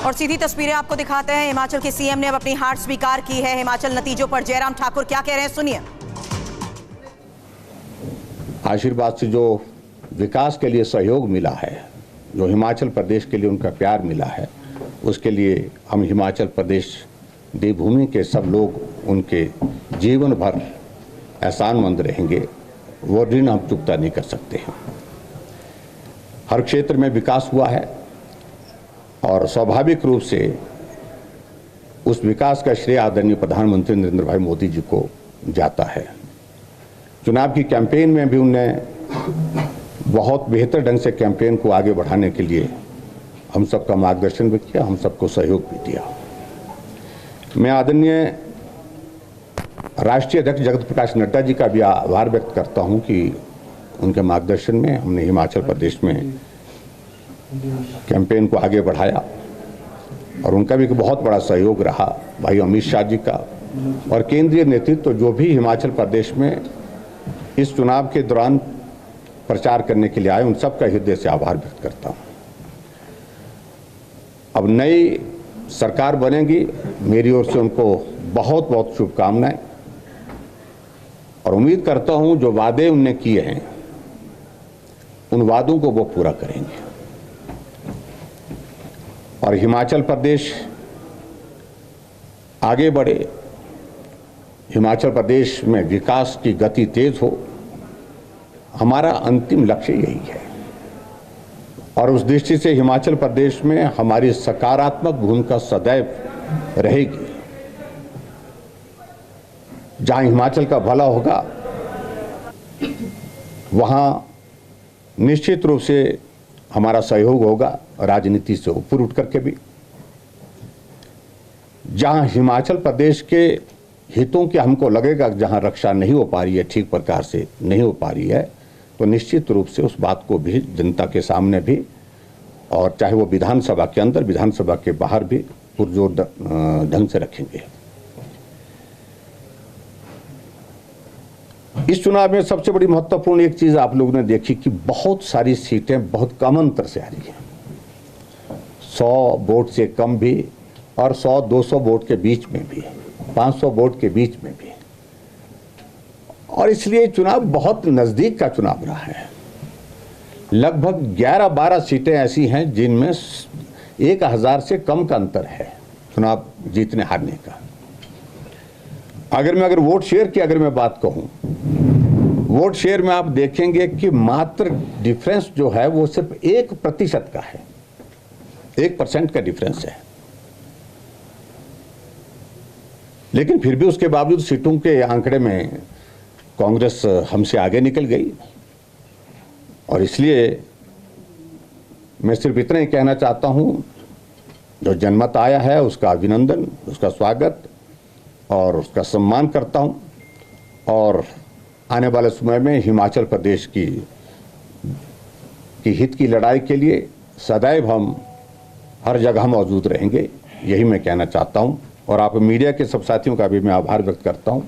और सीधी तस्वीरें आपको दिखाते हैं। हिमाचल के सीएम ने अब अपनी हार स्वीकार की है। हिमाचल नतीजों पर जयराम ठाकुर क्या कह रहे हैं, सुनिए। आशीर्वाद से जो विकास के लिए सहयोग मिला है, जो हिमाचल प्रदेश के लिए उनका प्यार मिला है, उसके लिए हम हिमाचल प्रदेश देवभूमि के सब लोग उनके जीवन भर एहसानमंद रहेंगे। वो ऋण हम चुकता नहीं कर सकते हैं। हर क्षेत्र में विकास हुआ है और स्वाभाविक रूप से उस विकास का श्रेय आदरणीय प्रधानमंत्री नरेंद्र भाई मोदी जी को जाता है। चुनाव की कैंपेन में भी उनने बहुत बेहतर ढंग से कैंपेन को आगे बढ़ाने के लिए हम सबका मार्गदर्शन भी किया, हम सबको सहयोग भी दिया। मैं आदरणीय राष्ट्रीय अध्यक्ष जगत प्रकाश नड्डा जी का भी आभार व्यक्त करता हूं कि उनके मार्गदर्शन में हमने हिमाचल प्रदेश में कैंपेन को आगे बढ़ाया और उनका भी बहुत बड़ा सहयोग रहा। भाई अमित शाह जी का और केंद्रीय नेतृत्व जो भी हिमाचल प्रदेश में इस चुनाव के दौरान प्रचार करने के लिए आए, उन सबका हृदय से आभार व्यक्त करता हूं। अब नई सरकार बनेगी, मेरी ओर से उनको बहुत बहुत शुभकामनाएं और उम्मीद करता हूं जो वादे उनने किए हैं उन वादों को वो पूरा करेंगे और हिमाचल प्रदेश आगे बढ़े, हिमाचल प्रदेश में विकास की गति तेज हो, हमारा अंतिम लक्ष्य यही है। और उस दृष्टि से हिमाचल प्रदेश में हमारी सकारात्मक भूमिका सदैव रहेगी। जहां हिमाचल का भला होगा वहां निश्चित रूप से हमारा सहयोग होगा, राजनीति से ऊपर उठ करके भी। जहां हिमाचल प्रदेश के हितों की हमको लगेगा जहां रक्षा नहीं हो पा रही है, ठीक प्रकार से नहीं हो पा रही है, तो निश्चित रूप से उस बात को भी जनता के सामने भी, और चाहे वो विधानसभा के अंदर विधानसभा के बाहर भी पुरजोर ढंग से रखेंगे। इस चुनाव में सबसे बड़ी महत्वपूर्ण एक चीज आप लोगों ने देखी कि बहुत सारी सीटें बहुत कम अंतर से आ रही हैं, 100 वोट से कम भी और 100-200 वोट के बीच में भी, 500 वोट के बीच में भी। और इसलिए चुनाव बहुत नजदीक का चुनाव रहा है। लगभग 11-12 सीटें ऐसी हैं जिनमें 1000 से कम का अंतर है चुनाव जीतने हारने का। अगर वोट शेयर की मैं बात कहूं, वोट शेयर में आप देखेंगे कि मात्र डिफरेंस जो है वो सिर्फ 1% का है, 1% का डिफरेंस है। लेकिन फिर भी उसके बावजूद सीटों के आंकड़े में कांग्रेस हमसे आगे निकल गई। और इसलिए मैं सिर्फ इतना ही कहना चाहता हूं, जो जनमत आया है उसका अभिनंदन, उसका स्वागत और उसका सम्मान करता हूं। और आने वाले समय में हिमाचल प्रदेश की हित की लड़ाई के लिए सदैव हम हर जगह मौजूद रहेंगे, यही मैं कहना चाहता हूं। और आप मीडिया के सब साथियों का भी मैं आभार व्यक्त करता हूं।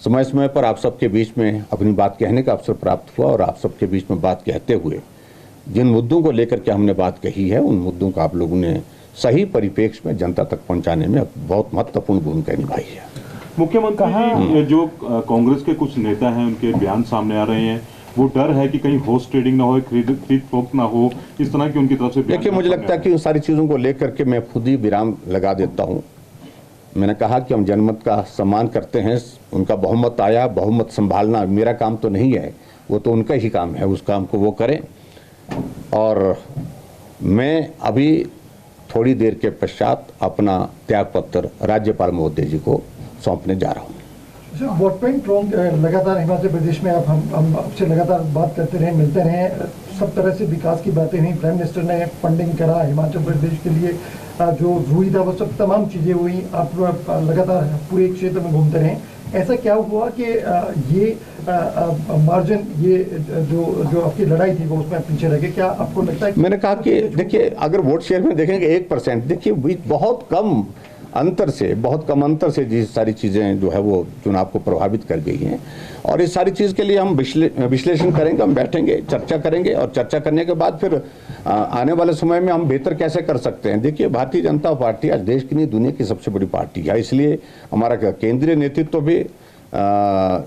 समय समय पर आप सबके बीच में अपनी बात कहने का अवसर प्राप्त हुआ और आप सबके बीच में बात कहते हुए जिन मुद्दों को लेकर के हमने बात कही है, उन मुद्दों का आप लोगों ने सही परिप्रेक्ष्य में जनता तक पहुंचाने में बहुत महत्वपूर्ण भूमिका निभाई है। मुख्यमंत्री, जो कांग्रेस के कुछ नेता हैं उनके बयान सामने आ रहे हैं, वो डर है कि कहीं हॉर्स ट्रेडिंग ना हो, खरीद फरोख्त ना हो, इस तरह की उनकी तरफ से। देखिए, मुझे लगता है कि उन सारी चीज़ों को लेकर के मैं खुद ही विराम लगा देता हूँ। मैंने कहा कि हम जनमत का सम्मान करते हैं, उनका बहुमत आया, बहुमत संभालना मेरा काम तो नहीं है, वो तो उनका ही काम है, उस काम को वो करें। और मैं अभी थोड़ी देर के पश्चात अपना त्यागपत्र राज्यपाल महोदय जी को सौंपने जा रहा हूँ। वोट बैंक रॉन्ग लगातार हिमाचल प्रदेश में हम आपसे लगातार बात करते रहे, मिलते रहे, सब तरह से विकास की बातें हुई। प्राइम मिनिस्टर ने फंडिंग करा हिमाचल प्रदेश के लिए, जो हुई था वो सब तमाम चीज़ें हुई। आप लगातार पूरे क्षेत्र में घूमते रहे। ऐसा क्या हुआ कि ये मार्जिन, ये जो आपकी लड़ाई थी वो उसमें पीछे रह गए? क्या आपको लगता है? मैंने कहा कि देखिए, अगर वोट शेयर में देखेंगे 1%, देखिए बहुत कम अंतर से, बहुत कम अंतर से जी सारी चीज़ें जो है वो चुनाव को प्रभावित कर गई हैं। और इस सारी चीज़ के लिए हम विश्लेषण करेंगे, हम बैठेंगे, चर्चा करेंगे और चर्चा करने के बाद फिर आने वाले समय में हम बेहतर कैसे कर सकते हैं। देखिए, भारतीय जनता पार्टी आज देश की नहीं दुनिया की सबसे बड़ी पार्टी है, इसलिए हमारा केंद्रीय नेतृत्व भी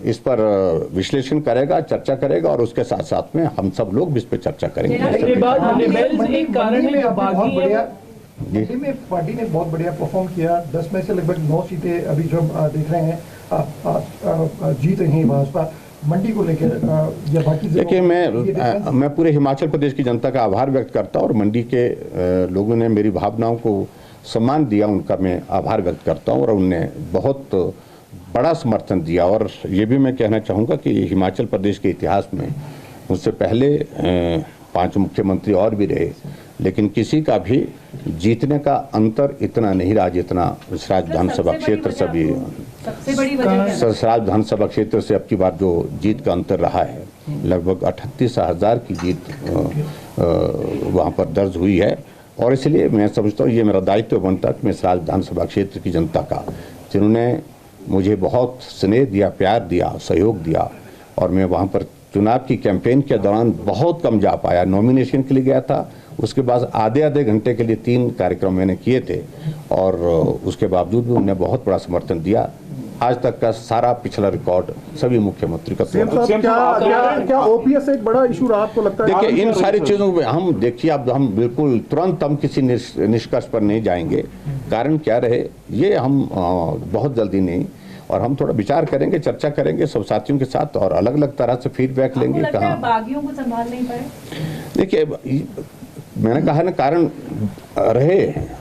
इस पर विश्लेषण करेगा, चर्चा करेगा और उसके साथ साथ में हम सब लोग भी इस पर चर्चा करेंगे। दिल्ली में पार्टी ने बहुत बढ़िया परफॉर्म किया। 10 में से लगभग 9 सीटें अभी जो देख रहे हैं जीत रही हैं भाजपा। मंडी को लेकर या बाकी देखिए, मैं पूरे हिमाचल प्रदेश की जनता का आभार व्यक्त करता हूँ और मंडी के लोगों ने मेरी भावनाओं को सम्मान दिया, उनका मैं आभार व्यक्त करता हूँ और उनने बहुत बड़ा समर्थन दिया। और ये भी मैं कहना चाहूँगा कि हिमाचल प्रदेश के इतिहास में उससे पहले 5 मुख्यमंत्री और भी रहे, लेकिन किसी का भी जीतने का अंतर इतना नहीं रहा जितना सराज विधानसभा क्षेत्र से भी, सराज विधानसभा क्षेत्र से अब की बार जो जीत का अंतर रहा है, लगभग 38,000 की जीत वहाँ पर दर्ज हुई है। और इसलिए मैं समझता हूँ ये मेरा दायित्व बनता है कि मैं सराज विधानसभा क्षेत्र की जनता का, जिन्होंने मुझे बहुत स्नेह दिया, प्यार दिया, सहयोग दिया, और मैं वहाँ पर चुनाव की कैंपेन के दौरान बहुत कम जा पाया। नॉमिनेशन के लिए गया था, उसके बाद आधे घंटे के लिए 3 कार्यक्रम मैंने किए थे और उसके बावजूद भी उन्होंने बहुत बड़ा समर्थन दिया। आज तक का सारा पिछला रिकॉर्ड सभी मुख्यमंत्री का क्या ओपीएस एक बड़ा इशू रहा आपको लगता है? देखिए, इन सारी चीज़ों में हम देखिए, अब हम बिल्कुल तुरंत हम किसी निष्कर्ष पर नहीं जाएंगे। कारण क्या रहे ये हम बहुत जल्दी नहीं, और हम थोड़ा विचार करेंगे, चर्चा करेंगे सब साथियों के साथ और अलग अलग तरह से फीडबैक लेंगे। कहाँ बागियों को संभाल नहीं पाए? देखिए, मैंने कहा ना, कारण रहे हैं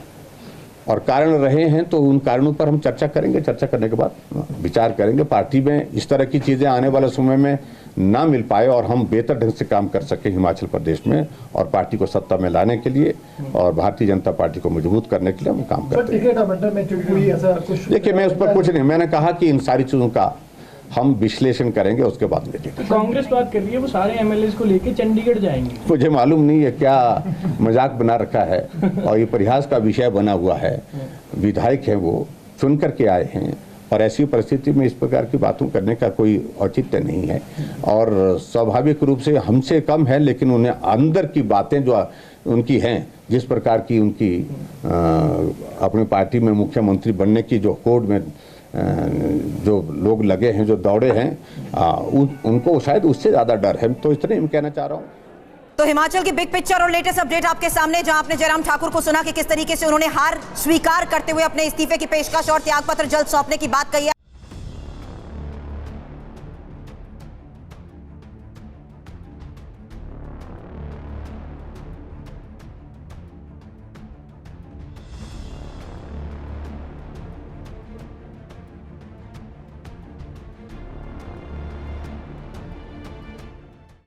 और कारण रहे हैं तो उन कारणों पर हम चर्चा करेंगे। चर्चा करने के बाद विचार करेंगे। पार्टी में इस तरह की चीज़ें आने वाले समय में ना मिल पाए और हम बेहतर ढंग से काम कर सके हिमाचल प्रदेश में और पार्टी को सत्ता में लाने के लिए और भारतीय जनता पार्टी को मजबूत करने के लिए हम काम करते हैं। देखिए, मैं उस पर कुछ नहीं, मैंने कहा कि इन सारी चीज़ों का हम विश्लेषण करेंगे, उसके बाद देखेंगे। कांग्रेस बात कर रही है वो सारे एमएलए को लेके चंडीगढ़ जाएंगे। मुझे मालूम नहीं है क्या मजाक बना रखा है और ये परिहास का विषय बना हुआ है। विधायक हैं, वो चुन करके आए हैं और ऐसी परिस्थिति में इस प्रकार की बातों करने का कोई औचित्य नहीं है और स्वाभाविक रूप से हमसे कम है, लेकिन उन्हें अंदर की बातें जो उनकी हैं, जिस प्रकार की उनकी अपनी पार्टी में मुख्यमंत्री बनने की जो होड़ में जो लोग लगे हैं, जो दौड़े हैं, उनको शायद उससे ज़्यादा डर है। तो इतने मैं कहना चाह रहा हूँ। तो हिमाचल की बिग पिक्चर और लेटेस्ट अपडेट आपके सामने, जहां आपने जयराम ठाकुर को सुना कि किस तरीके से उन्होंने हार स्वीकार करते हुए अपने इस्तीफे की पेशकश और त्यागपत्र जल्द सौंपने की बात कही है।